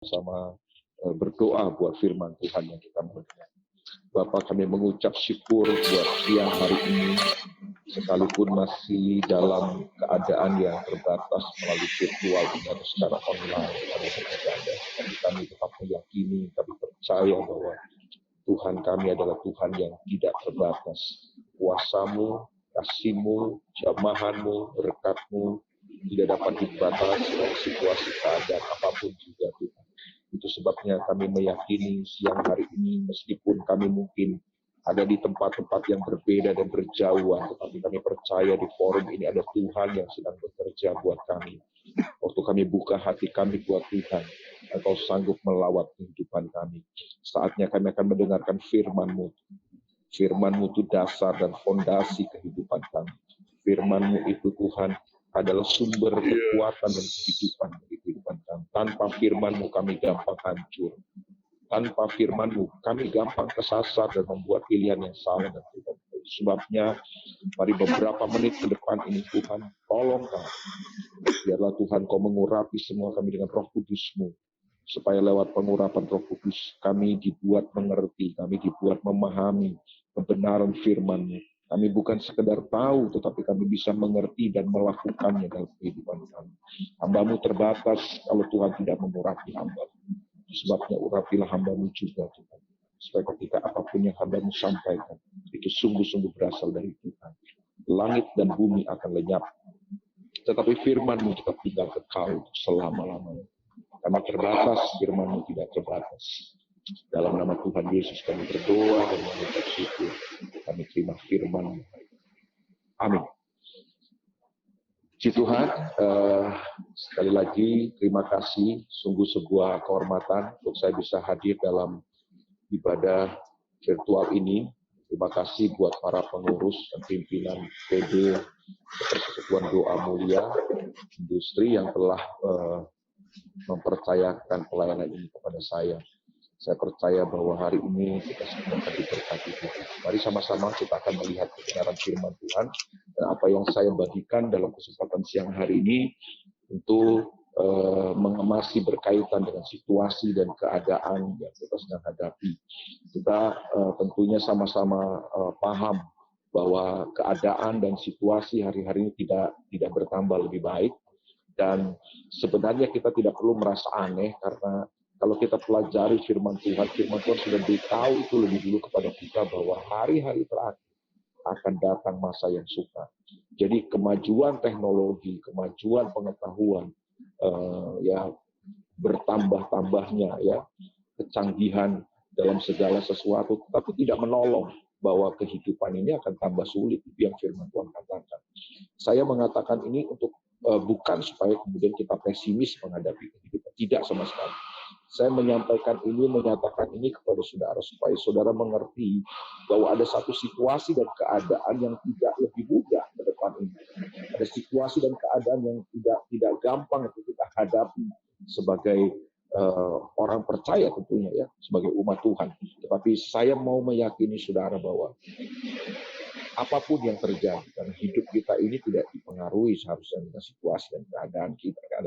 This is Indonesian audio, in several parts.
sama berdoa buat firman Tuhan yang kita mendengar. Bapak, kami mengucap syukur buat siang hari ini, sekalipun masih dalam keadaan yang terbatas melalui virtual ini atau secara online, kami beribadah. Tapi kami tetap meyakini, kami percaya bahwa Tuhan kami adalah Tuhan yang tidak terbatas. Kuasamu, kasih-Mu, jamahan-Mu, berkat-Mu tidak dapat dibatasi oleh situasi keadaan apapun juga Tuhan. Itu sebabnya kami meyakini siang hari ini, meskipun kami mungkin ada di tempat-tempat yang berbeda dan berjauhan, tetapi kami percaya di forum ini ada Tuhan yang sedang bekerja buat kami. Waktu kami buka hati kami buat Tuhan, Engkau sanggup melawat kehidupan kami. Saatnya kami akan mendengarkan firman-Mu. Firman-Mu itu dasar dan fondasi kehidupan kami. Firman-Mu itu Tuhan adalah sumber kekuatan dan kehidupan bagi kehidupan kami. Tanpa firman-Mu kami gampang hancur. Tanpa firman-Mu kami gampang kesasar dan membuat pilihan yang salah dan tidak baik. Sebabnya mari beberapa menit ke depan ini Tuhan, tolong kami. Biarlah Tuhan Kau mengurapi semua kami dengan Roh Kudus-Mu. Supaya lewat pengurapan Roh Kudus kami dibuat mengerti, kami dibuat memahami kebenaran firman-Mu. Kami bukan sekedar tahu, tetapi kami bisa mengerti dan melakukannya dalam kehidupan kami. Hamba-Mu terbatas kalau Tuhan tidak mengurapi hamba. Sebabnya urapilah hamba-Mu juga Tuhan. Supaya ketika apapun yang hamba-Mu sampaikan, itu sungguh-sungguh berasal dari Tuhan. Langit dan bumi akan lenyap, tetapi firman-Mu tetap tinggal kekal selama-lamanya. Kami terbatas, firman-Mu tidak terbatas. Dalam nama Tuhan Yesus kami berdoa dan mengucap syukur. Kami terima firman-Mu. Amin. Puji Tuhan, sekali lagi terima kasih. Sungguh sebuah kehormatan untuk saya bisa hadir dalam ibadah virtual ini. Terima kasih buat para pengurus dan pimpinan PD Persekutuan Doa Mulia Industri yang telah mempercayakan pelayanan ini kepada saya. Saya percaya bahwa hari ini kita semua akan diberkati Tuhan. Mari sama-sama kita akan melihat kebenaran firman Tuhan. Dan apa yang saya bagikan dalam kesempatan siang hari ini tentu masih berkaitan dengan situasi dan keadaan yang kita sedang hadapi. Kita tentunya sama-sama paham bahwa keadaan dan situasi hari-hari ini tidak bertambah lebih baik. Dan sebenarnya kita tidak perlu merasa aneh karena kalau kita pelajari firman Tuhan sudah beritahu itu lebih dulu kepada kita bahwa hari-hari terakhir akan datang masa yang sukar. Jadi kemajuan teknologi, kemajuan pengetahuan, ya bertambah-tambahnya ya kecanggihan dalam segala sesuatu, tapi tidak menolong bahwa kehidupan ini akan tambah sulit. Itu yang firman Tuhan katakan. Saya mengatakan ini untuk bukan supaya kemudian kita pesimis menghadapi kehidupan, tidak sama sekali. Saya menyatakan ini kepada saudara supaya saudara mengerti bahwa ada satu situasi dan keadaan yang tidak lebih mudah ke depan ini. Ada situasi dan keadaan yang tidak gampang untuk kita hadapi sebagai orang percaya tentunya ya, sebagai umat Tuhan. Tetapi saya mau meyakini saudara bahwa apapun yang terjadi, karena hidup kita ini tidak dipengaruhi seharusnya dengan situasi dan keadaan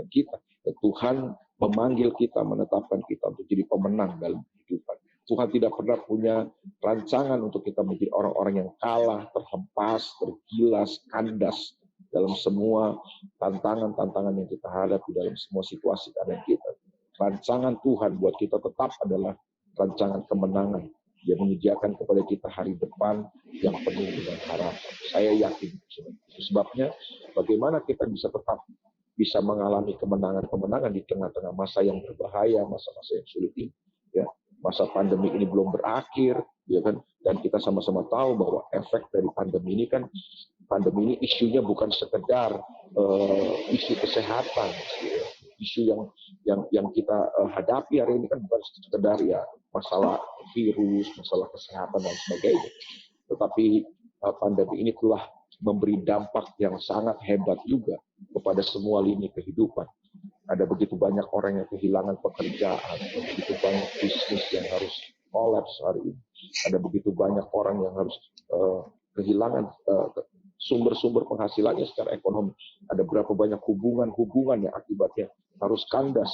kita. Dan Tuhan memanggil kita, menetapkan kita untuk jadi pemenang dalam kehidupan. Tuhan tidak pernah punya rancangan untuk kita menjadi orang-orang yang kalah, terhempas, tergilas, kandas dalam semua tantangan-tantangan yang kita hadapi dalam semua situasi keadaan kita. Rancangan Tuhan buat kita tetap adalah rancangan kemenangan. Dia menyediakan kepada kita hari depan yang penuh dengan harapan. Saya yakin. Itu sebabnya bagaimana kita bisa mengalami kemenangan-kemenangan di tengah-tengah masa yang berbahaya, masa-masa yang sulit ini. Ya, masa pandemi ini belum berakhir, ya kan? Dan kita sama-sama tahu bahwa efek dari pandemi ini isunya bukan sekedar isu kesehatan, ya. Isu yang kita hadapi hari ini kan bukan sekedar ya masalah virus, masalah kesehatan dan sebagainya. Tetapi pandemi ini telah memberi dampak yang sangat hebat juga kepada semua lini kehidupan. Ada begitu banyak orang yang kehilangan pekerjaan, begitu banyak bisnis yang harus kolaps hari ini. Ada begitu banyak orang yang harus kehilangan sumber-sumber penghasilannya secara ekonomi. Ada berapa banyak hubungan-hubungan yang akibatnya harus kandas,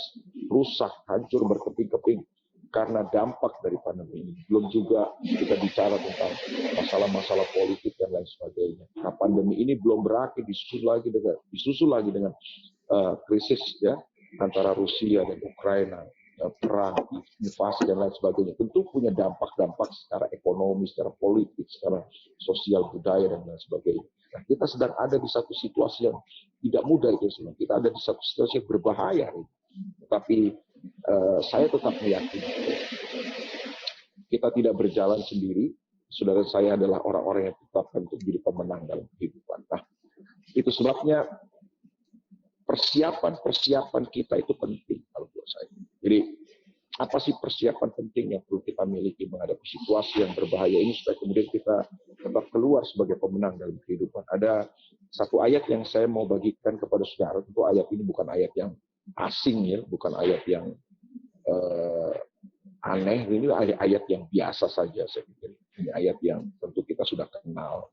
rusak, hancur, berkeping-keping karena dampak dari pandemi ini. Belum juga kita bicara tentang masalah-masalah politik dan lain sebagainya. Nah, pandemi ini belum berakhir, disusul lagi dengan krisis ya antara Rusia dan Ukraina, perang, invasi dan lain sebagainya. Tentu punya dampak-dampak secara ekonomi, secara politik, secara sosial, budaya dan lain sebagainya. Nah, kita sedang ada di satu situasi yang tidak mudah itu semua. Kita ada di satu situasi yang berbahaya. Tetapi saya tetap meyakini kita tidak berjalan sendiri. Saudara saya adalah orang-orang yang ditetapkan untuk menjadi pemenang dalam kehidupan. Nah, itu sebabnya persiapan kita itu penting kalau buat saya. Jadi apa sih persiapan penting yang perlu kita miliki menghadapi situasi yang berbahaya ini supaya kemudian kita tetap keluar sebagai pemenang dalam kehidupan. Ada satu ayat yang saya mau bagikan kepada saudara. Tentu ayat ini bukan ayat yang asing ya, bukan ayat yang aneh. Ini ayat yang biasa saja saya pikir. Ini ayat yang tentu kita sudah kenal.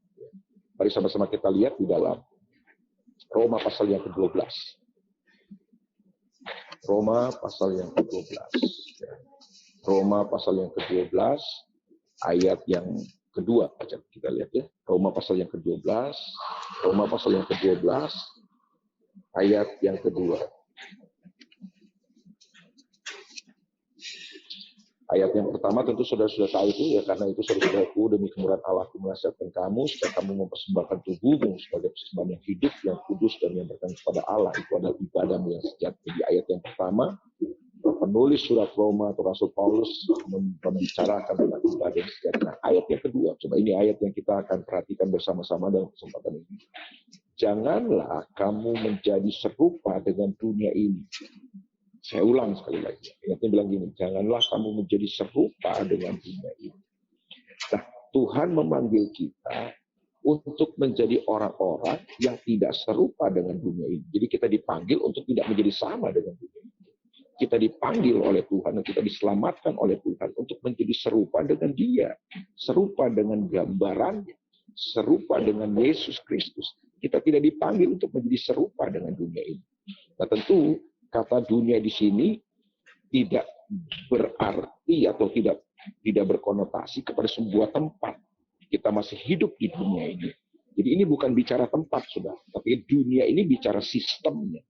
Mari sama-sama kita lihat di dalam Roma pasal yang ke-12. Roma pasal yang ke-12. Roma pasal yang ke-12 ayat yang kedua. Kita lihat ya. Roma pasal yang ke-12. Roma pasal yang ke-12 ayat yang kedua. Ayat yang pertama tentu saudara sudah tahu itu ya, karena itu saudara-saudaraku demi kemurahan Allah aku menasihatkan kamu supaya kamu mempersembahkan tubuhmu sebagai persembahan yang hidup, yang kudus dan yang berkenan kepada Allah. Itu adalah ibadahmu yang sejati. Di ayat yang pertama penulis surat Roma atau Rasul Paulus membicarakan tentang ibadah yang sejati. Nah, ayat yang kedua, coba ini ayat yang kita akan perhatikan bersama-sama dalam kesempatan ini. Janganlah kamu menjadi serupa dengan dunia ini. Saya ulang sekali lagi. Ayatnya bilang gini, janganlah kamu menjadi serupa dengan dunia ini. Nah, Tuhan memanggil kita untuk menjadi orang-orang yang tidak serupa dengan dunia ini. Jadi kita dipanggil untuk tidak menjadi sama dengan dunia ini. Kita dipanggil oleh Tuhan dan kita diselamatkan oleh Tuhan untuk menjadi serupa dengan Dia, serupa dengan gambarannya, serupa dengan Yesus Kristus. Kita tidak dipanggil untuk menjadi serupa dengan dunia ini. Nah, tentu kata dunia di sini tidak berarti atau tidak berkonotasi kepada sebuah tempat. Kita masih hidup di dunia ini. Jadi ini bukan bicara tempat, saudara, tapi dunia ini bicara sistemnya,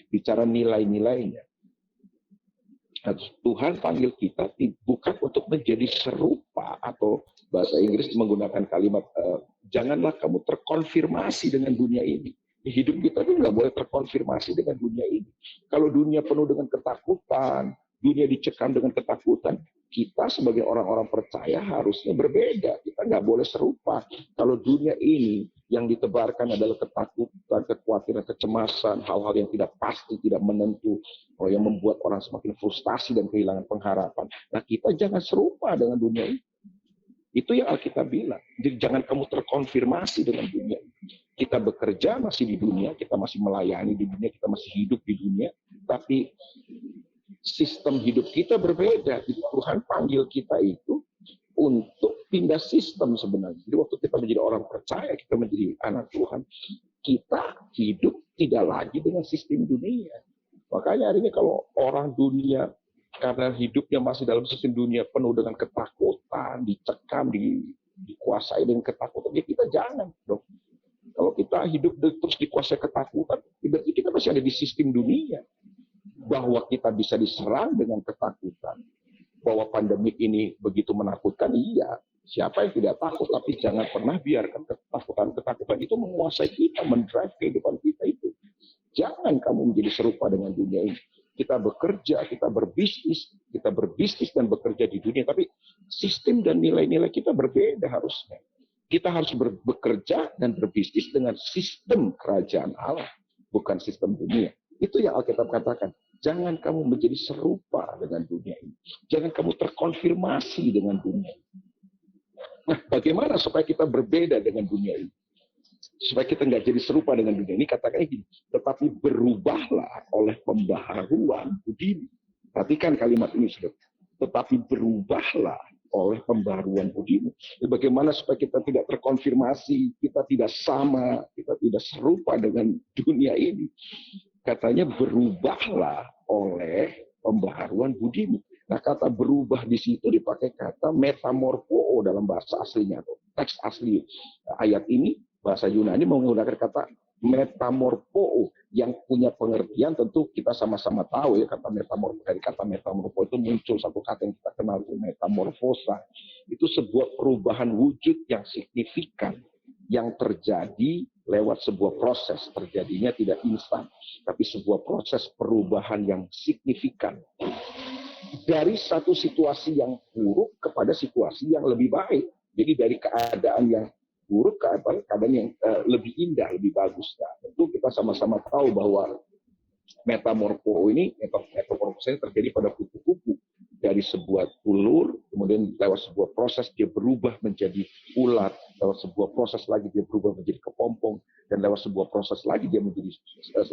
bicara nilai-nilainya. Nah, Tuhan panggil kita bukan untuk menjadi serupa, atau bahasa Inggris menggunakan kalimat janganlah kamu terkonfirmasi dengan dunia ini. Hidup kita itu nggak boleh terkonfirmasi dengan dunia ini. Kalau dunia penuh dengan ketakutan, dunia dicekam dengan ketakutan, kita sebagai orang-orang percaya harusnya berbeda. Kita nggak boleh serupa. Kalau dunia ini yang ditebarkan adalah ketakutan, kekhawatiran, kecemasan, hal-hal yang tidak pasti, tidak menentu, yang membuat orang semakin frustasi dan kehilangan pengharapan. Nah, kita jangan serupa dengan dunia ini. Itu yang Alkitab bilang. Jadi jangan kamu terkonfirmasi dengan dunia. Kita bekerja masih di dunia, kita masih melayani di dunia, kita masih hidup di dunia. Tapi sistem hidup kita berbeda. Jadi Tuhan panggil kita itu untuk pindah sistem sebenarnya. Jadi waktu kita menjadi orang percaya, kita menjadi anak Tuhan, kita hidup tidak lagi dengan sistem dunia. Makanya hari ini kalau orang dunia karena hidupnya masih dalam sistem dunia penuh dengan ketakutan, dicekam, dikuasai dengan ketakutan, ya kita jangan dong. Kalau kita hidup terus dikuasai ketakutan, berarti kita masih ada di sistem dunia. Bahwa kita bisa diserang dengan ketakutan. Bahwa pandemik ini begitu menakutkan, iya. Siapa yang tidak takut, tapi jangan pernah biarkan ketakutan itu menguasai kita, mendrive kehidupan kita itu. Jangan kamu menjadi serupa dengan dunia ini. Kita bekerja, kita berbisnis dan bekerja di dunia, tapi sistem dan nilai-nilai kita berbeda harusnya. Kita harus bekerja dan berbisnis dengan sistem kerajaan Allah, bukan sistem dunia. Itu yang Alkitab katakan. Jangan kamu menjadi serupa dengan dunia ini. Jangan kamu terkonfirmasi dengan dunia ini. Nah, bagaimana supaya kita berbeda dengan dunia ini? Supaya kita nggak jadi serupa dengan dunia ini, katakan gini, tetapi berubahlah oleh pembaharuan budi. Perhatikan kalimat ini, saudara. Tetapi berubahlah oleh pembaharuan budimu. Bagaimana supaya kita tidak terkonfirmasi, kita tidak sama, kita tidak serupa dengan dunia ini. Katanya berubahlah oleh pembaharuan budimu. Nah, kata berubah di situ dipakai kata metamorfo dalam bahasa aslinya, teks asli ayat ini bahasa Yunani menggunakan kata metamorfo yang punya pengertian tentu kita sama-sama tahu ya, kata metamorfo. Dari kata metamorfo itu muncul satu kata yang kita kenal, metamorfosa. Itu sebuah perubahan wujud yang signifikan yang terjadi lewat sebuah proses. Terjadinya tidak instan, tapi sebuah proses perubahan yang signifikan dari satu situasi yang buruk kepada situasi yang lebih baik. Jadi dari keadaan yang buruk ke keadaan yang lebih indah, lebih bagus. Nah, tentu kita sama-sama tahu bahwa metamorfo ini terjadi pada kupu-kupu. Dari sebuah ulur, kemudian lewat sebuah proses dia berubah menjadi ulat, lewat sebuah proses lagi dia berubah menjadi kepompong, dan lewat sebuah proses lagi dia menjadi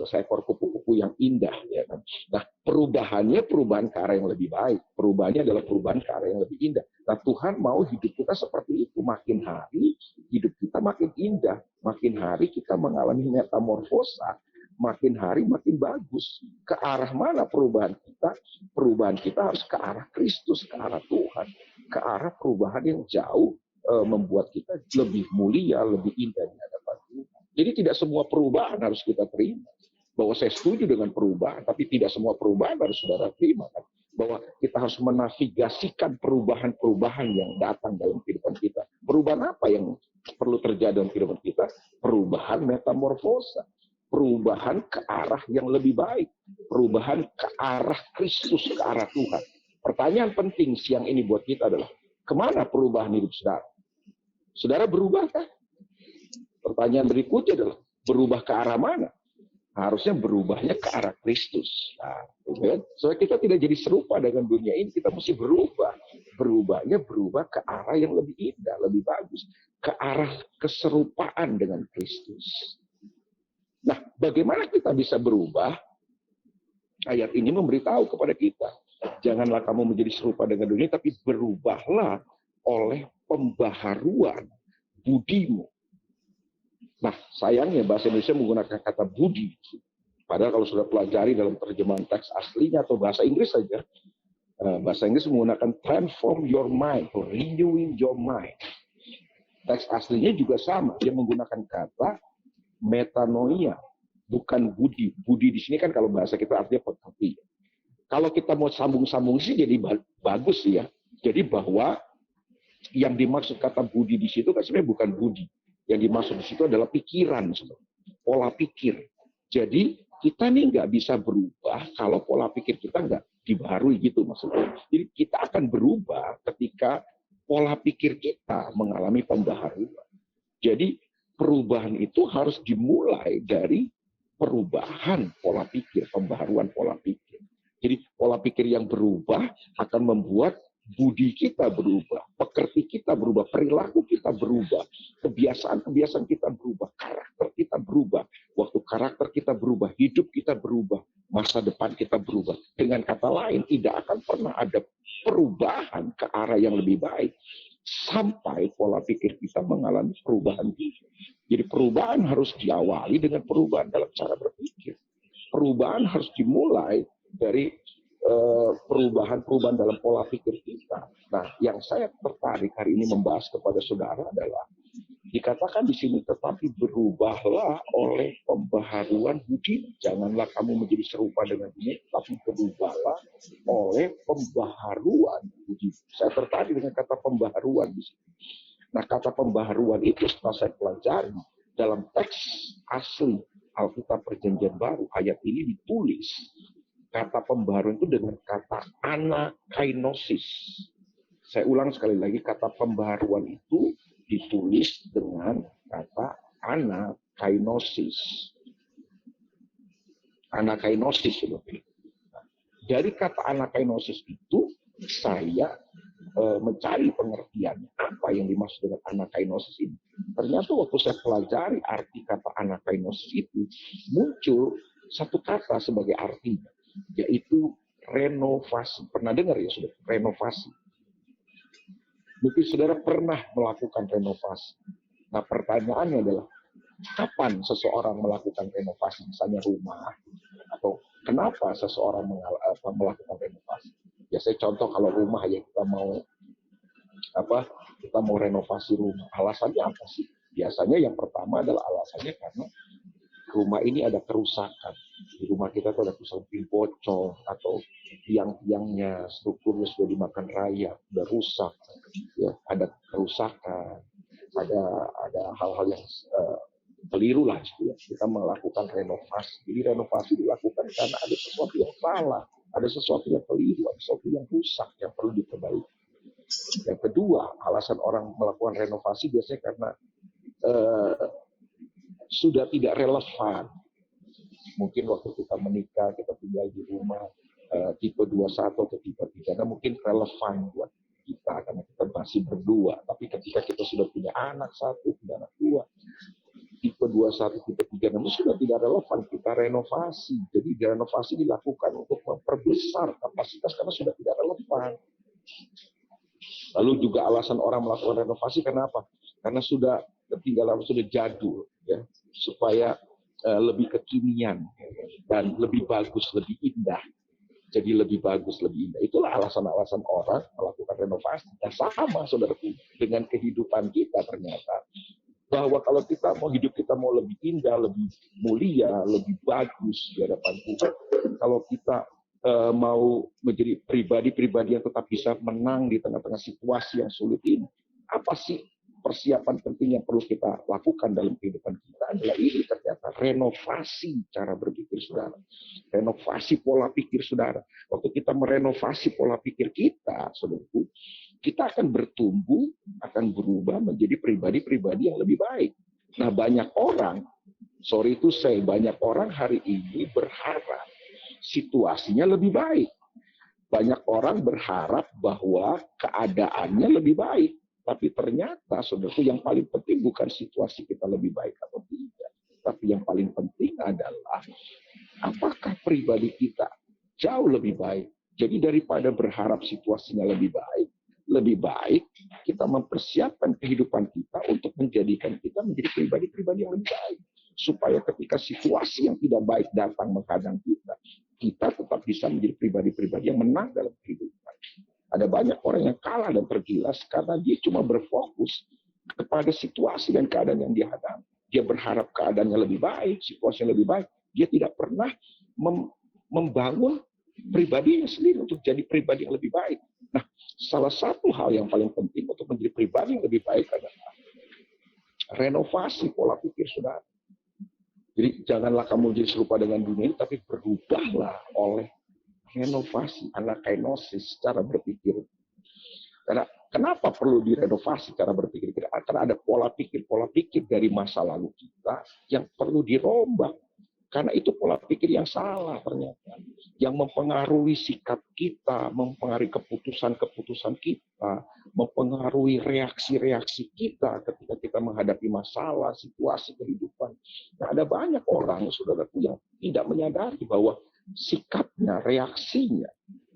seekor kupu-kupu yang indah. Ya kan? Nah, perubahannya perubahan ke arah yang lebih baik. Perubahannya adalah perubahan ke arah yang lebih indah. Nah, Tuhan mau hidup kita seperti itu. Makin hari hidup kita makin indah. Makin hari kita mengalami metamorfosa. Makin hari makin bagus. Ke arah mana perubahan kita? Perubahan kita harus ke arah Kristus, ke arah Tuhan, ke arah perubahan yang jauh membuat kita lebih mulia, lebih indah di hadapan Tuhan. Jadi tidak semua perubahan harus kita terima. Bahwa saya setuju dengan perubahan, tapi tidak semua perubahan harus saudara terima. Kan? Bahwa kita harus menavigasikan perubahan-perubahan yang datang dalam kehidupan kita. Perubahan apa yang perlu terjadi dalam kehidupan kita? Perubahan metamorfosa. Perubahan ke arah yang lebih baik, perubahan ke arah Kristus, ke arah Tuhan. Pertanyaan penting siang ini buat kita adalah, kemana perubahan hidup saudara? Saudara berubahkah? Pertanyaan berikutnya adalah, berubah ke arah mana? Harusnya berubahnya ke arah Kristus. Nah, soalnya kita tidak jadi serupa dengan dunia ini, kita mesti berubah. Berubahnya berubah ke arah yang lebih indah, lebih bagus. Ke arah keserupaan dengan Kristus. Nah, bagaimana kita bisa berubah? Ayat ini memberitahu kepada kita, janganlah kamu menjadi serupa dengan dunia, tapi berubahlah oleh pembaharuan budimu. Nah, sayangnya bahasa Indonesia menggunakan kata budi. Padahal kalau sudah pelajari dalam terjemahan teks aslinya atau bahasa Inggris saja, bahasa Inggris menggunakan transform your mind, or renewing your mind. Teks aslinya juga sama, dia menggunakan kata metanoia, bukan budi. Budi di sini kan kalau bahasa kita artinya pengerti. Kalau kita mau sambung-sambung sih jadi bagus ya. Jadi bahwa yang dimaksud kata budi di situ kan sebenarnya bukan budi. Yang dimaksud di situ adalah pikiran, pola pikir. Jadi kita nih nggak bisa berubah kalau pola pikir kita nggak dibaharui gitu maksudnya. Jadi kita akan berubah ketika pola pikir kita mengalami pembaharuan. Jadi perubahan itu harus dimulai dari perubahan pola pikir, pembaharuan pola pikir. Jadi pola pikir yang berubah akan membuat budi kita berubah, pekerti kita berubah, perilaku kita berubah, kebiasaan-kebiasaan kita berubah, karakter kita berubah. Waktu karakter kita berubah, hidup kita berubah, masa depan kita berubah. Dengan kata lain, tidak akan pernah ada perubahan ke arah yang lebih baik sampai pola pikir kita mengalami perubahan. Jadi perubahan harus diawali dengan perubahan dalam cara berpikir. Perubahan harus dimulai dari perubahan-perubahan dalam pola pikir kita. Nah, yang saya tertarik hari ini membahas kepada saudara adalah dikatakan di sini, tetapi berubahlah oleh pembaharuan budi. Janganlah kamu menjadi serupa dengan dunia, tapi berubahlah oleh pembaharuan budi. Saya tertarik dengan kata pembaharuan di sini. Nah, kata pembaharuan itu setelah saya pelajari dalam teks asli Alkitab Perjanjian Baru, ayat ini ditulis kata pembaharuan itu dengan kata anakainosis. Saya ulang sekali lagi, kata pembaharuan itu ditulis dengan kata anakainosis. Anakainosis. Dari kata anakainosis itu saya mencari pengertiannya. Apa yang dimaksud dengan anakainosis ini? Ternyata waktu saya pelajari arti kata anakainosis itu, muncul satu kata sebagai artinya, yaitu renovasi. Pernah dengar ya sudah? Renovasi. Mungkin saudara pernah melakukan renovasi. Nah, pertanyaannya adalah, kapan seseorang melakukan renovasi, misalnya rumah, atau kenapa seseorang melakukan renovasi? Ya, saya contoh kalau rumah ya, kita mau renovasi rumah. Alasannya apa sih? Biasanya yang pertama adalah alasannya karena rumah ini ada kerusakan. Di rumah kita tuh ada kerusakan, bocor, atau tiang-tiangnya, strukturnya sudah dimakan rayap, sudah rusak, ya, ada kerusakan, ada hal-hal yang keliru lah, ya. Kita melakukan renovasi. Jadi renovasi dilakukan karena ada sesuatu yang salah, ada sesuatu yang keliru, ada sesuatu yang rusak yang perlu diperbaiki. Yang kedua, alasan orang melakukan renovasi biasanya karena sudah tidak relevan. Mungkin waktu kita menikah, kita tinggal di rumah tipe 21 atau tipe 3, nah mungkin relevan buat kita karena kita masih berdua. Tapi ketika kita sudah punya anak 1, punya anak 2, tipe 21, tipe 3, namun sudah tidak relevan, kita renovasi. Jadi renovasi dilakukan untuk memperbesar kapasitas karena sudah tidak relevan. Lalu juga alasan orang melakukan renovasi karena apa? Karena sudah ketinggalan, sudah jadul, ya, supaya lebih kekinian dan lebih bagus, lebih indah. Jadi lebih bagus, lebih indah. Itulah alasan-alasan orang melakukan renovasi. Dan sama, saudaraku, dengan kehidupan kita ternyata. Bahwa kalau kita mau hidup kita mau lebih indah, lebih mulia, lebih bagus di hadapan Tuhan. Kalau kita mau menjadi pribadi-pribadi yang tetap bisa menang di tengah-tengah situasi yang sulit ini, apa sih persiapan penting yang perlu kita lakukan dalam kehidupan kita? Adalah ini ternyata renovasi cara berpikir saudara, renovasi pola pikir saudara. Waktu kita merenovasi pola pikir kita, saudaraku, kita akan bertumbuh, akan berubah menjadi pribadi-pribadi yang lebih baik. Nah, banyak orang hari ini berharap situasinya lebih baik. Banyak orang berharap bahwa keadaannya lebih baik. Tapi ternyata, saudaraku, yang paling penting bukan situasi kita lebih baik atau tidak. Tapi yang paling penting adalah apakah pribadi kita jauh lebih baik. Jadi daripada berharap situasinya lebih baik kita mempersiapkan kehidupan kita untuk menjadikan kita menjadi pribadi-pribadi yang lebih baik. Supaya ketika situasi yang tidak baik datang menghadang kita tetap bisa menjadi pribadi-pribadi yang menang dalam kehidupan. Ada banyak orang yang kalah dan tergilas karena dia cuma berfokus kepada situasi dan keadaan yang dihadapi. Dia berharap keadaannya lebih baik, situasinya lebih baik. Dia tidak pernah membangun pribadinya sendiri untuk jadi pribadi yang lebih baik. Nah, salah satu hal yang paling penting untuk menjadi pribadi yang lebih baik adalah renovasi pola pikir saudara. Jadi janganlah kamu jadi serupa dengan dunia, tapi berubahlah oleh renovasi, anakainosis, cara berpikir. Karena kenapa perlu direnovasi cara berpikir? Karena ada pola pikir dari masa lalu kita yang perlu dirombak. Karena itu pola pikir yang salah ternyata. Yang mempengaruhi sikap kita, mempengaruhi keputusan-keputusan kita, mempengaruhi reaksi-reaksi kita ketika kita menghadapi masalah, situasi kehidupan. Nah, ada banyak orang, saudaraku, yang tidak menyadari bahwa sikapnya, reaksinya,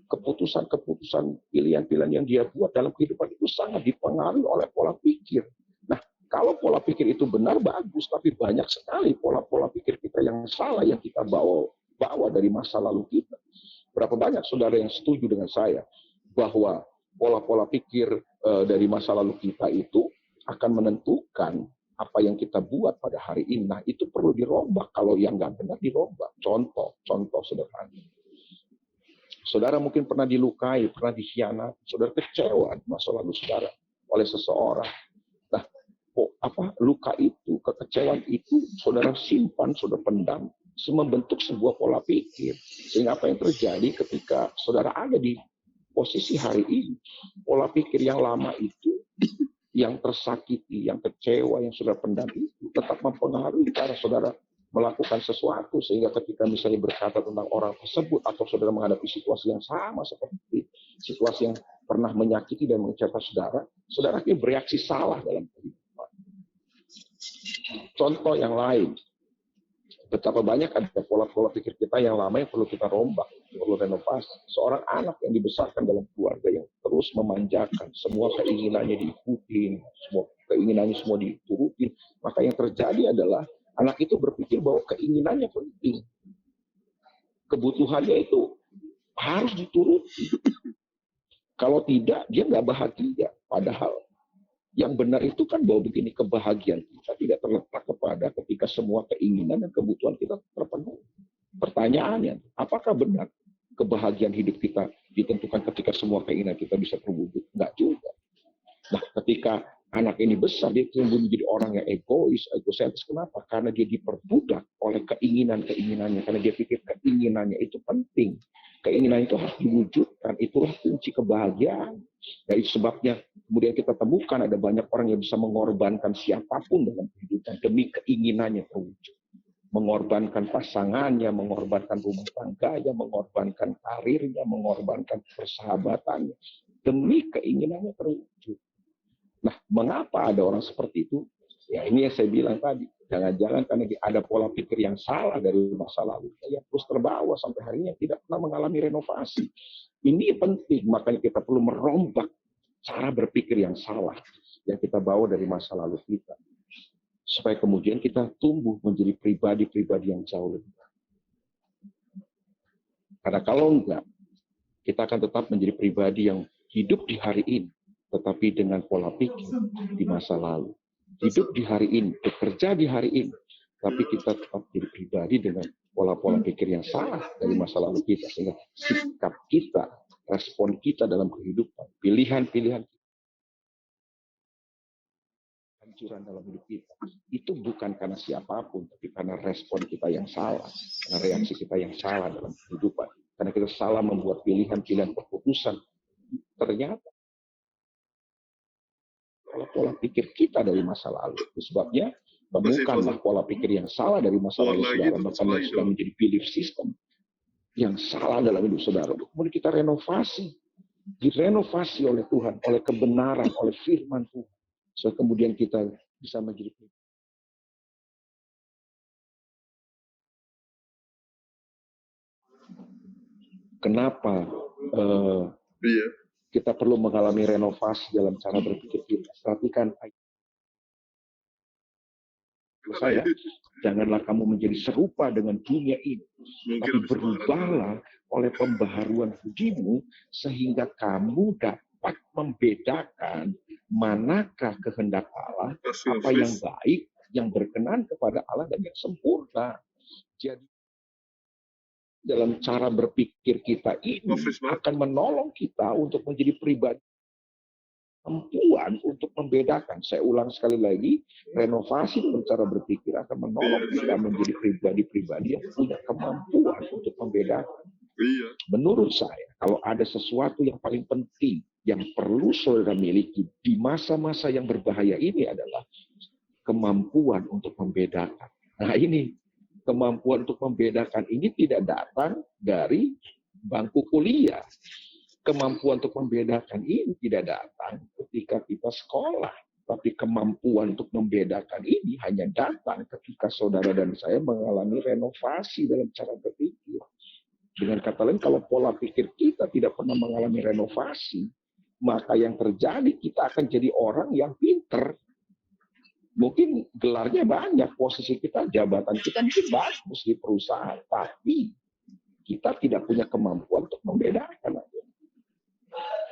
keputusan-keputusan, pilihan-pilihan yang dia buat dalam kehidupan itu sangat dipengaruhi oleh pola pikir. Nah, kalau pola pikir itu benar, bagus. Tapi banyak sekali pola-pola pikir kita yang salah yang kita bawa dari masa lalu kita. Berapa banyak saudara yang setuju dengan saya bahwa pola-pola pikir dari masa lalu kita itu akan menentukan apa yang kita buat pada hari ini. Nah, itu perlu dirombak. Kalau yang nggak benar, dirombak. Contoh sederhana. Saudara mungkin pernah dilukai, pernah dikhianati. Saudara kecewa di masa lalu saudara oleh seseorang. Nah, luka itu, kekecewaan itu, saudara simpan, saudara pendam, membentuk sebuah pola pikir. Sehingga apa yang terjadi ketika saudara ada di posisi hari ini, pola pikir yang lama itu, yang tersakiti, yang kecewa, yang saudara pendam itu, tetap mempengaruhi cara saudara melakukan sesuatu. Sehingga ketika misalnya berkata tentang orang tersebut, atau saudara menghadapi situasi yang sama seperti situasi yang pernah menyakiti dan mengecewakan saudara akan bereaksi salah dalam kehidupan. Contoh yang lain, betapa banyak ada pola-pola pikir kita yang lama yang perlu kita rombak, perlu renovasi. Seorang anak yang dibesarkan dalam keluarga yang terus memanjakan, semua keinginannya diikutin, semua keinginannya semua diturutin, maka yang terjadi adalah anak itu berpikir bahwa keinginannya penting, kebutuhannya itu harus dituruti. Kalau tidak, dia nggak bahagia. Padahal yang benar itu kan bahwa begini, kebahagiaan kita tidak terletak kepada ketika semua keinginan dan kebutuhan kita terpenuhi. Pertanyaannya, apakah benar kebahagiaan hidup kita ditentukan ketika semua keinginan kita bisa terwujud? Enggak juga. Nah, ketika anak ini besar, dia tumbuh menjadi orang yang egois, egosentris. Kenapa? Karena dia diperbudak oleh keinginan-keinginannya. Karena dia pikir keinginannya itu penting. Keinginan itu harus diwujudkan. Itulah kunci kebahagiaan. Dari sebabnya, kemudian kita temukan ada banyak orang yang bisa mengorbankan siapapun dalam kehidupan demi keinginannya terwujud. Mengorbankan pasangannya, mengorbankan rumah tangganya, mengorbankan karirnya, mengorbankan persahabatannya demi keinginannya terwujud. Nah, mengapa ada orang seperti itu? Ya, ini yang saya bilang tadi. Jangan-jangan karena ada pola pikir yang salah dari masa lalu, yang terus terbawa sampai hari ini, tidak pernah mengalami renovasi. Ini penting, makanya kita perlu merombak cara berpikir yang salah yang kita bawa dari masa lalu kita. Supaya kemudian kita tumbuh menjadi pribadi-pribadi yang jauh lebih baik. Karena kalau enggak, kita akan tetap menjadi pribadi yang hidup di hari ini, tetapi dengan pola pikir di masa lalu. Hidup di hari ini, bekerja di hari ini, tapi kita tetap jadi pribadi dengan pola-pola pikir yang salah dari masa lalu kita. Sehingga sikap kita, respon kita dalam kehidupan, pilihan-pilihan hancuran dalam hidup kita, itu bukan karena siapapun, tapi karena respon kita yang salah, karena reaksi kita yang salah dalam kehidupan. Karena kita salah membuat pilihan-pilihan keputusan. Ternyata pola pikir kita dari masa lalu. Sebabnya, temukanlah pola pikir yang salah dari masa lalu saudara, bahkan yang sedang menjadi belief system yang salah dalam hidup saudara. Kemudian kita renovasi, direnovasi oleh Tuhan, oleh kebenaran, oleh firman Tuhan. So, kemudian kita bisa menjadi kenapa kita perlu mengalami renovasi dalam cara berpikir kita. Perhatikan saya, janganlah kamu menjadi serupa dengan dunia ini, tapi berubahlah oleh pembaharuan budimu, sehingga kamu dapat membedakan manakah kehendak Allah, apa yang baik, yang berkenan kepada Allah, dan yang sempurna. Jadi, dalam cara berpikir kita ini akan menolong kita untuk menjadi pribadi kemampuan untuk membedakan. Saya ulang sekali lagi, renovasi dalam cara berpikir akan menolong kita menjadi pribadi-pribadi yang punya kemampuan untuk membedakan. Menurut saya, kalau ada sesuatu yang paling penting yang perlu saudara miliki di masa-masa yang berbahaya ini adalah kemampuan untuk membedakan. Nah, ini kemampuan untuk membedakan ini tidak datang dari bangku kuliah. Kemampuan untuk membedakan ini tidak datang ketika kita sekolah. Tapi kemampuan untuk membedakan ini hanya datang ketika saudara dan saya mengalami renovasi dalam cara berpikir. Dengan kata lain, kalau pola pikir kita tidak pernah mengalami renovasi, maka yang terjadi kita akan jadi orang yang pinter. Mungkin gelarnya banyak, posisi kita, jabatan kita mungkin bagus di perusahaan. Tapi kita tidak punya kemampuan untuk membedakan.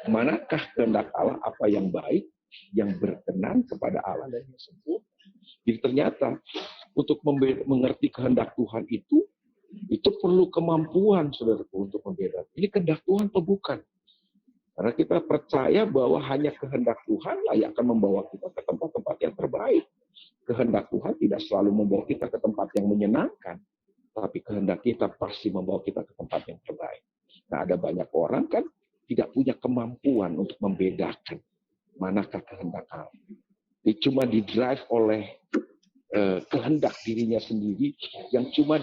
Manakah kehendak Allah, apa yang baik, yang berkenan kepada Allah dan yang sempurna. Jadi ternyata untuk mengerti kehendak Tuhan itu perlu kemampuan, saudaraku, untuk membedakan. Ini kehendak Tuhan atau bukan? Karena kita percaya bahwa hanya kehendak Tuhan lah yang akan membawa kita ke tempat-tempat yang terbaik. Kehendak Tuhan tidak selalu membawa kita ke tempat yang menyenangkan, tapi kehendak kita pasti membawa kita ke tempat yang terbaik. Nah, ada banyak orang kan tidak punya kemampuan untuk membedakan manakah kehendak Allah. Dia cuma didrive oleh kehendak dirinya sendiri yang cuma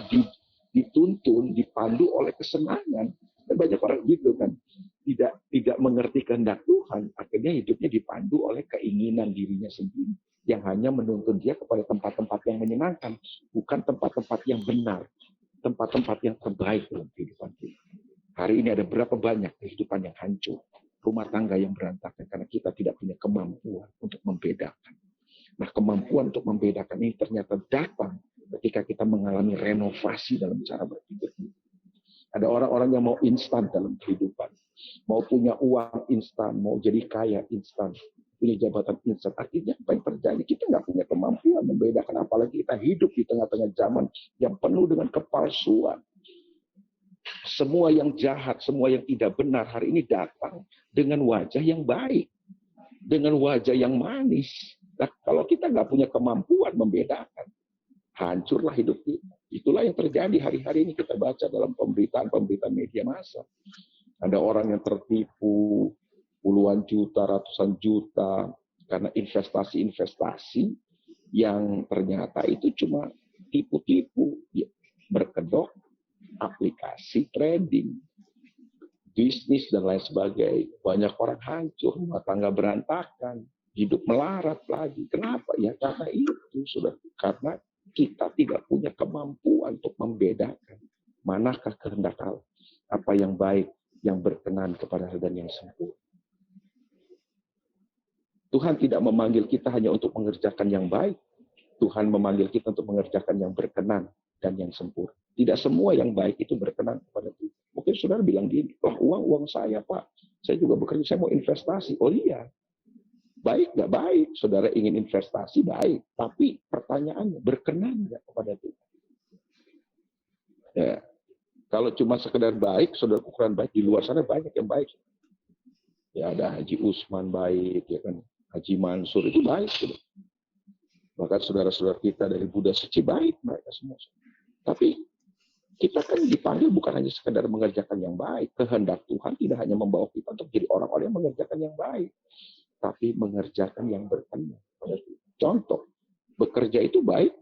dituntun, dipandu oleh kesenangan. Dan banyak orang gitu kan, tidak mengerti kehendak Tuhan, akhirnya hidupnya dipandu oleh keinginan dirinya sendiri yang hanya menuntun dia kepada tempat-tempat yang menyenangkan, bukan tempat-tempat yang benar, tempat-tempat yang terbaik dalam kehidupan kita. Hari ini ada berapa banyak kehidupan yang hancur rumah tangga yang berantakan karena kita tidak punya kemampuan untuk membedakan. Nah, kemampuan untuk membedakan ini ternyata datang ketika kita mengalami renovasi dalam cara berpikir. Ada orang-orang yang mau instan dalam kehidupan, mau punya uang instan, mau jadi kaya instan, punya jabatan instan. Artinya apa yang terjadi? Kita nggak punya kemampuan membedakan, apalagi kita hidup di tengah-tengah zaman yang penuh dengan kepalsuan. Semua yang jahat, semua yang tidak benar hari ini datang dengan wajah yang baik, dengan wajah yang manis. Nah, kalau kita nggak punya kemampuan membedakan, hancurlah hidup kita. Itulah yang terjadi hari-hari ini kita baca dalam pemberitaan media massa. Ada orang yang tertipu puluhan juta, ratusan juta karena investasi-investasi yang ternyata itu cuma tipu-tipu, berkedok, aplikasi trading, bisnis dan lain sebagainya. Banyak orang hancur, rumah tangga berantakan, hidup melarat lagi. Kenapa? Ya karena itu, sudah. Karena kita tidak punya kemampuan untuk membedakan manakah kehendak Allah, apa yang baik, yang berkenan kepada Allah dan yang sempurna. Tuhan tidak memanggil kita hanya untuk mengerjakan yang baik. Tuhan memanggil kita untuk mengerjakan yang berkenan dan yang sempurna. Tidak semua yang baik itu berkenan kepada Tuhan. Mungkin saudara bilang gini, uang saya Pak, saya juga bekerja, saya mau investasi. Oh iya, baik nggak baik, saudara ingin investasi baik, tapi pertanyaannya berkenan nggak kepada Tuhan? Ya, kalau cuma sekedar baik, saudara ukuran baik di luar sana banyak yang baik. Ya ada Haji Usman baik, ya kan, Haji Mansur itu baik, saudara. Bahkan saudara-saudara kita dari Buddha Suci baik mereka semua. Tapi kita kan dipanggil bukan hanya sekedar mengerjakan yang baik. Kehendak Tuhan tidak hanya membawa kita untuk jadi orang-orang yang mengerjakan yang baik, tapi mengerjakan yang berkenan. Contoh, bekerja itu baik,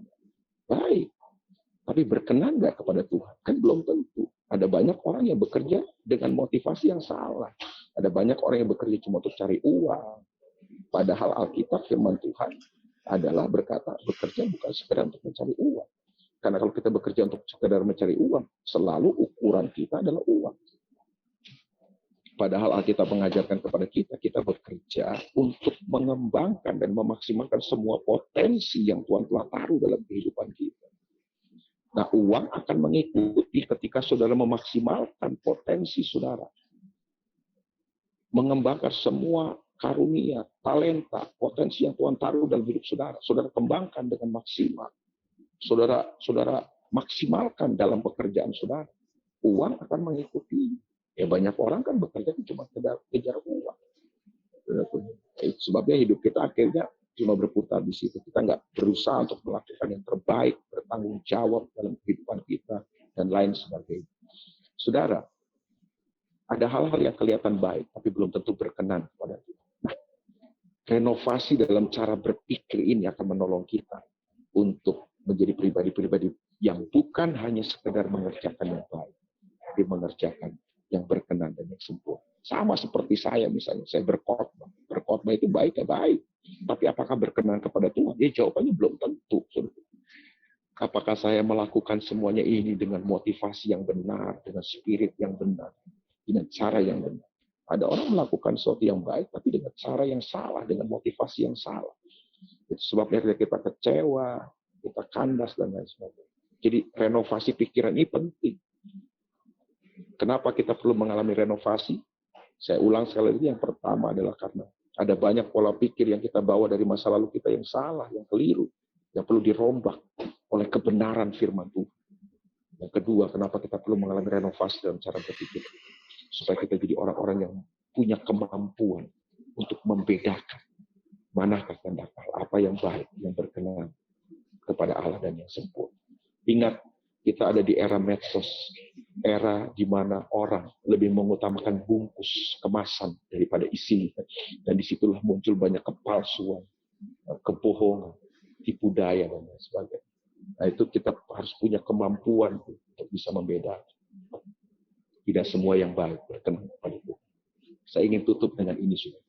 tapi berkenan nggak kepada Tuhan? Kan belum tentu. Ada banyak orang yang bekerja dengan motivasi yang salah. Ada banyak orang yang bekerja cuma untuk cari uang. Padahal Alkitab firman Tuhan adalah berkata, bekerja bukan sekedar untuk mencari uang. Karena kalau kita bekerja untuk sekedar mencari uang, selalu ukuran kita adalah uang. Padahal Alkitab mengajarkan kepada kita bekerja untuk mengembangkan dan memaksimalkan semua potensi yang Tuhan telah taruh dalam kehidupan kita. Nah, uang akan mengikuti ketika saudara memaksimalkan potensi saudara. Mengembangkan semua karunia, talenta, potensi yang Tuhan taruh dalam hidup saudara. Saudara kembangkan dengan maksimal. Saudara maksimalkan dalam pekerjaan saudara. Uang akan mengikuti. Ya banyak orang kan bekerja cuma kejar uang. Sebabnya hidup kita akhirnya cuma berputar di situ. Kita nggak berusaha untuk melakukan yang terbaik, bertanggung jawab dalam kehidupan kita, dan lain sebagainya. Saudara, ada hal-hal yang kelihatan baik, tapi belum tentu berkenan kepada Tuhan. Nah, renovasi dalam cara berpikir ini akan menolong kita untuk menjadi pribadi-pribadi yang bukan hanya sekedar mengerjakan yang baik, tapi mengerjakan yang berkenan dan yang sempurna. Sama seperti saya misalnya, saya berkhotbah. Berkhotbah itu baik ya baik, tapi apakah berkenan kepada Tuhan? Ya jawabannya belum tentu. Apakah saya melakukan semuanya ini dengan motivasi yang benar, dengan spirit yang benar, dengan cara yang benar? Ada orang melakukan sesuatu yang baik, tapi dengan cara yang salah, dengan motivasi yang salah. Itu sebabnya kita kecewa, kita kandas, dan lain sebagainya. Jadi renovasi pikiran ini penting. Kenapa kita perlu mengalami renovasi? Saya ulang sekali lagi, yang pertama adalah karena ada banyak pola pikir yang kita bawa dari masa lalu kita yang salah, yang keliru, yang perlu dirombak oleh kebenaran firman Tuhan. Yang kedua, kenapa kita perlu mengalami renovasi dalam cara berpikir? Supaya kita jadi orang-orang yang punya kemampuan untuk membedakan manakah kehendak Allah, apa yang baik, yang berkenan kepada Allah dan yang sempurna. Ingat, kita ada di era medsos, era di mana orang lebih mengutamakan bungkus kemasan daripada isinya. Dan disitulah muncul banyak kepalsuan, kebohongan, tipu daya, dan lain sebagainya. Nah, itu kita harus punya kemampuan untuk bisa membedakan. Tidak semua yang baik berkenan kepada Tuhan. Saya ingin tutup dengan ini, saudara.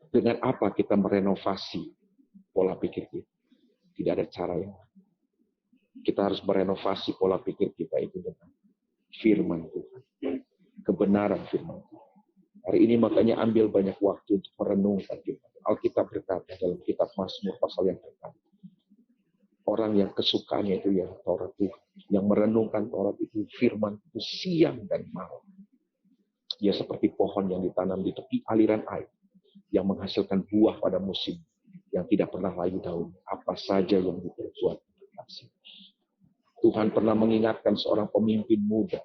Dengan apa kita merenovasi pola pikir kita? Tidak ada cara yang lain. Kita harus merenovasi pola pikir kita itu dengan firman Tuhan. Kebenaran firman Tuhan. Hari ini makanya ambil banyak waktu untuk merenungkan firman. Alkitab berkata dalam kitab Mazmur pasal yang pertama, orang yang kesukaannya itu ya Taurat Tuhan, yang merenungkan Taurat itu firman itu siang dan malam. Dia seperti pohon yang ditanam di tepi aliran air, yang menghasilkan buah pada musim, yang tidak pernah layu daun. Apa saja yang diperbuat berhasil. Tuhan pernah mengingatkan seorang pemimpin muda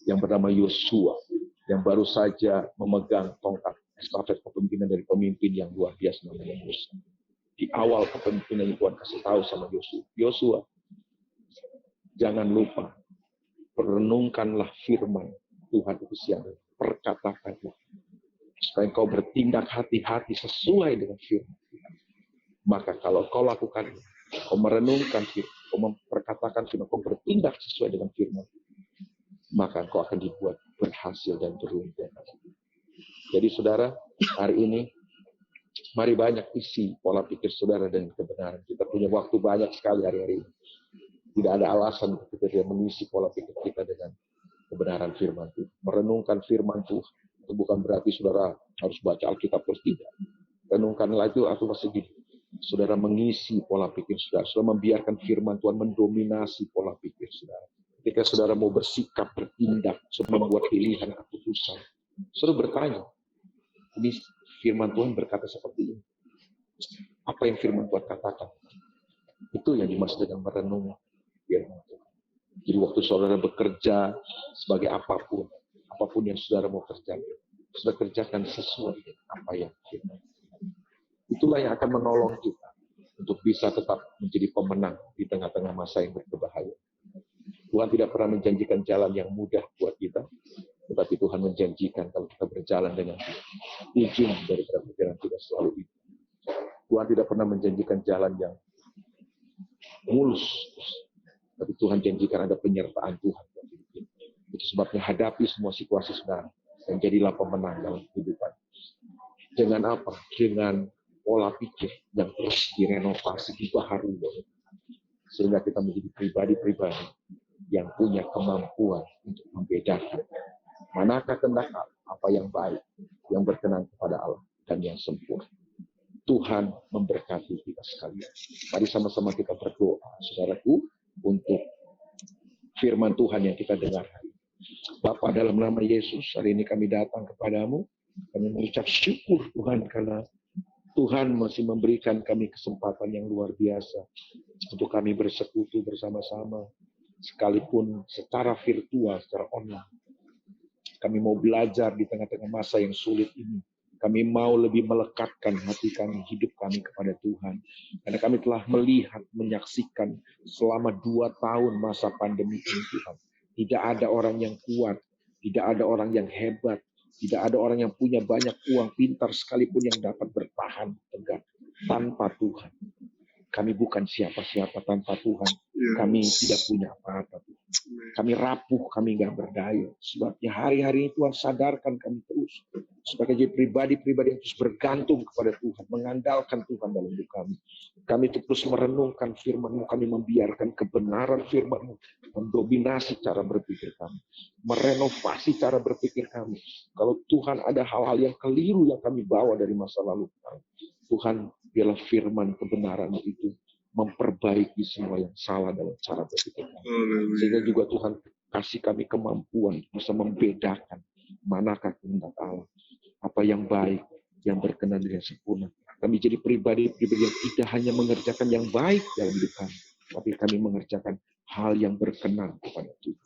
yang bernama Yosua, yang baru saja memegang tongkat estafet kepemimpinan dari pemimpin yang luar biasa namanya Musa. Di awal kepemimpinan Tuhan kasih tahu sama Yosua, jangan lupa, renungkanlah firman Tuhan itu siang, perkatakanlah, supaya engkau bertindak hati-hati sesuai dengan firman Tuhan. Maka kalau kau lakukan, kau merenungkan firman, kau memperkatakan firman, kau bertindak sesuai dengan firman, maka kau akan dibuat berhasil dan beruntung. Jadi saudara, hari ini mari banyak isi pola pikir saudara dengan kebenaran. Kita punya waktu banyak sekali hari-hari ini. Tidak ada alasan untuk kita mengisi pola pikir kita dengan kebenaran firman Tuhan. Merenungkan firman Tuhan itu bukan berarti saudara harus baca Alkitab terus, tidak. Renungkanlah itu atau masih gini. Saudara mengisi pola pikir saudara. Saudara membiarkan firman Tuhan mendominasi pola pikir saudara. Ketika saudara mau bersikap, bertindak, membuat pilihan, keputusan, saudara bertanya, ini firman Tuhan berkata seperti ini. Apa yang firman Tuhan katakan? Itu yang dimaksud dengan merenung firman Tuhan. Jadi waktu saudara bekerja sebagai apapun yang saudara mau kerjakan, saudara kerjakan sesuai dengan apa yang firman Tuhan. Itulah yang akan menolong kita untuk bisa tetap menjadi pemenang di tengah-tengah masa yang berbahaya. Tuhan tidak pernah menjanjikan jalan yang mudah buat kita, tetapi Tuhan menjanjikan kalau kita berjalan dengan Dia, ujung dari perjalanan kita selalu itu. Tuhan tidak pernah menjanjikan jalan yang mulus, tapi Tuhan janjikan ada penyertaan Tuhan. Itu sebabnya hadapi semua situasi saudara dan jadilah pemenang dalam kehidupan. Dengan apa? Dengan pola pikir yang terus direnovasi, dibaharui, sehingga kita menjadi pribadi-pribadi yang punya kemampuan untuk membedakan manakah kehendak Allah, apa yang baik, yang berkenan kepada Allah, dan yang sempurna. Tuhan memberkati kita sekalian. Mari sama-sama kita berdoa, saudaraku, untuk firman Tuhan yang kita dengar hari ini. Bapa, dalam nama Yesus, hari ini kami datang kepadamu. Kami mengucap syukur Tuhan karena Tuhan masih memberikan kami kesempatan yang luar biasa untuk kami bersekutu bersama-sama, sekalipun secara virtual, secara online. Kami mau belajar di tengah-tengah masa yang sulit ini. Kami mau lebih melekatkan hati kami, hidup kami kepada Tuhan. Karena kami telah melihat, menyaksikan selama 2 tahun masa pandemi ini Tuhan. Tidak ada orang yang kuat, tidak ada orang yang hebat, tidak ada orang yang punya banyak uang, pintar sekalipun yang dapat bertahan tegak tanpa Tuhan. Kami bukan siapa-siapa tanpa Tuhan. Kami tidak punya apa-apa. Kami rapuh, kami nggak berdaya. Sebabnya hari-hari ini Tuhan sadarkan kami terus. Sebagai pribadi-pribadi yang terus bergantung kepada Tuhan. Mengandalkan Tuhan dalam hidup kami. Kami terus merenungkan firman-Mu. Kami membiarkan kebenaran firman-Mu mendominasi cara berpikir kami. Merenovasi cara berpikir kami. Kalau Tuhan ada hal-hal yang keliru yang kami bawa dari masa lalu kami, Tuhan, biarlah firman kebenaran itu memperbaiki semua yang salah dalam cara berpikir kami. Sehingga juga Tuhan kasih kami kemampuan bisa membedakan manakah kehendak Allah, apa yang baik, yang berkenan dengan sempurna. Kami jadi pribadi-pribadi yang tidak hanya mengerjakan yang baik dalam hidup kami, tapi kami mengerjakan hal yang berkenan kepada Tuhan.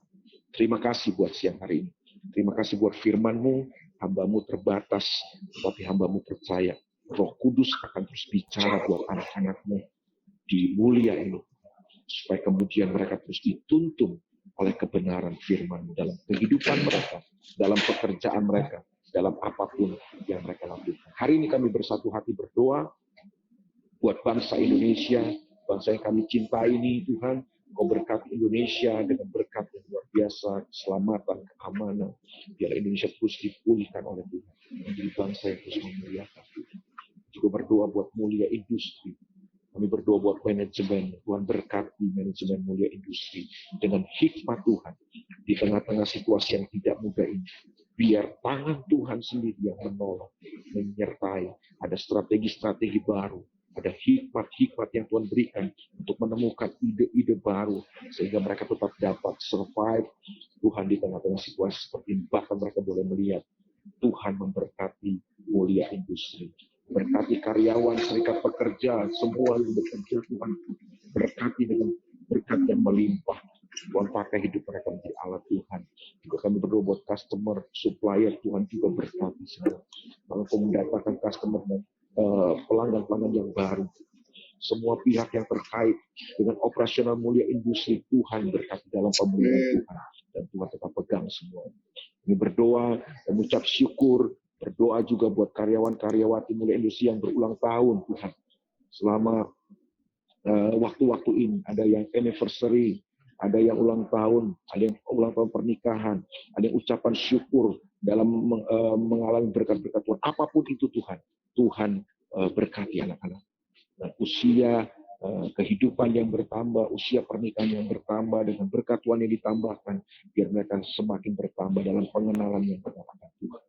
Terima kasih buat siang hari ini. Terima kasih buat firman-Mu. Hamba-Mu terbatas, tapi hamba-Mu percaya Roh Kudus akan terus bicara buat anak-anak-Mu di mulia ini, supaya kemudian mereka terus dituntun oleh kebenaran firman dalam kehidupan mereka, dalam pekerjaan mereka, dalam apapun yang mereka lakukan. Hari ini kami bersatu hati berdoa buat bangsa Indonesia, bangsa yang kami cintai ini Tuhan. Kau berkati Indonesia dengan berkat yang luar biasa, keselamatan, keamanan. Biar Indonesia terus dipulihkan oleh Tuhan, menjadi bangsa yang terus memuliakan Tuhan. Juga berdoa buat mulia industri. Kami berdoa buat manajemen. Tuhan berkati manajemen mulia industri dengan hikmat Tuhan di tengah-tengah situasi yang tidak mudah ini. Biar tangan Tuhan sendiri yang menolong, menyertai. Ada strategi-strategi baru, ada hikmat-hikmat yang Tuhan berikan untuk menemukan ide-ide baru, sehingga mereka tetap dapat survive Tuhan di tengah-tengah situasi seperti ini. Bahkan mereka boleh melihat Tuhan memberkati Mulia Industri. Berkati karyawan, serikat pekerja, semua yang bekerja, Tuhan berkati dengan berkat yang melimpah. Tuhan pakai hidup mereka menjadi alat Tuhan. Juga kami berdoa buat customer, supplier, Tuhan juga berkati semua. Kalau kau mendatangkan customer dan pelanggan-pelanggan yang baru, semua pihak yang terkait dengan operasional Mulia Industri, Tuhan berkati dalam pemeliharaan Tuhan. Dan Tuhan tetap pegang semua. Kami berdoa dan mengucap syukur, berdoa juga buat karyawan-karyawati Mulia Industri yang berulang tahun, Tuhan. Selama waktu-waktu ini, ada yang anniversary, ada yang ulang tahun, ada yang ulang tahun pernikahan, ada yang ucapan syukur dalam mengalami berkat-berkat Tuhan. Apapun itu Tuhan berkati anak-anak. Dan usia kehidupan yang bertambah, usia pernikahan yang bertambah dengan berkat Tuhan yang ditambahkan, biar mereka semakin bertambah dalam pengenalan yang benar Tuhan.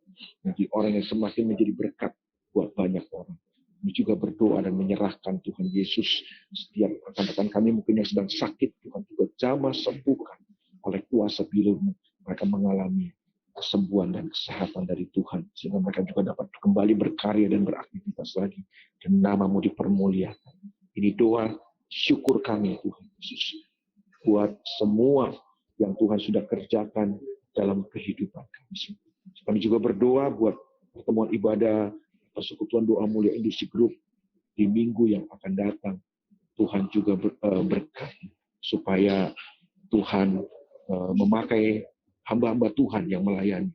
Menjadi orang yang semakin menjadi berkat buat banyak orang. Kami juga berdoa dan menyerahkan Tuhan Yesus setiap rekan-rekan kami mungkin yang sedang sakit, Tuhan juga jamah sembuhkan oleh kuasa biru-Mu. Mereka mengalami kesembuhan dan kesehatan dari Tuhan, sehingga mereka juga dapat kembali berkarya dan beraktivitas lagi, dan nama-Mu dipermuliakan. Ini doa syukur kami Tuhan Yesus buat semua yang Tuhan sudah kerjakan dalam kehidupan kami. Kami juga berdoa buat pertemuan ibadah Persekutuan Doa Mulia Industri Group di minggu yang akan datang. Tuhan juga berkati supaya Tuhan memakai hamba-hamba Tuhan yang melayani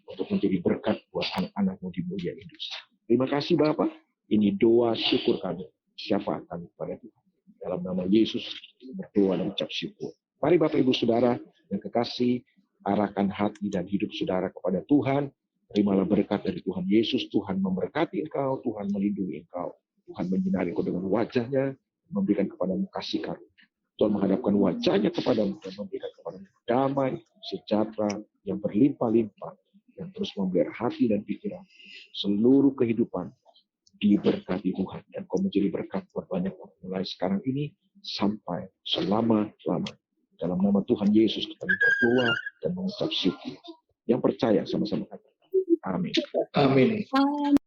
untuk menjadi berkat buat anak-anak-Mu di Mulia Industri. Terima kasih Bapak. Ini doa syukur kami. Syafaat kami kepada Tuhan. Dalam nama Yesus berdoa dan ucap syukur. Mari Bapak Ibu Saudara yang kekasih, arahkan hati dan hidup saudara kepada Tuhan. Terimalah berkat dari Tuhan Yesus. Tuhan memberkati engkau, Tuhan melindungi engkau. Tuhan menyinari engkau dengan wajahnya, memberikan kepadamu kasih karunia. Tuhan menghadapkan wajahnya kepadamu dan memberikan kepadamu damai, sejahtera yang berlimpah-limpah, yang terus memberi hati dan pikiran. Seluruh kehidupan diberkati Tuhan, dan kau menjadi berkat buat banyak orang. Mulai sekarang ini sampai selama-lamanya. Dalam nama Tuhan Yesus kita berdoa dan mengucap syukur. Yang percaya sama-sama kata. Amin. Amin.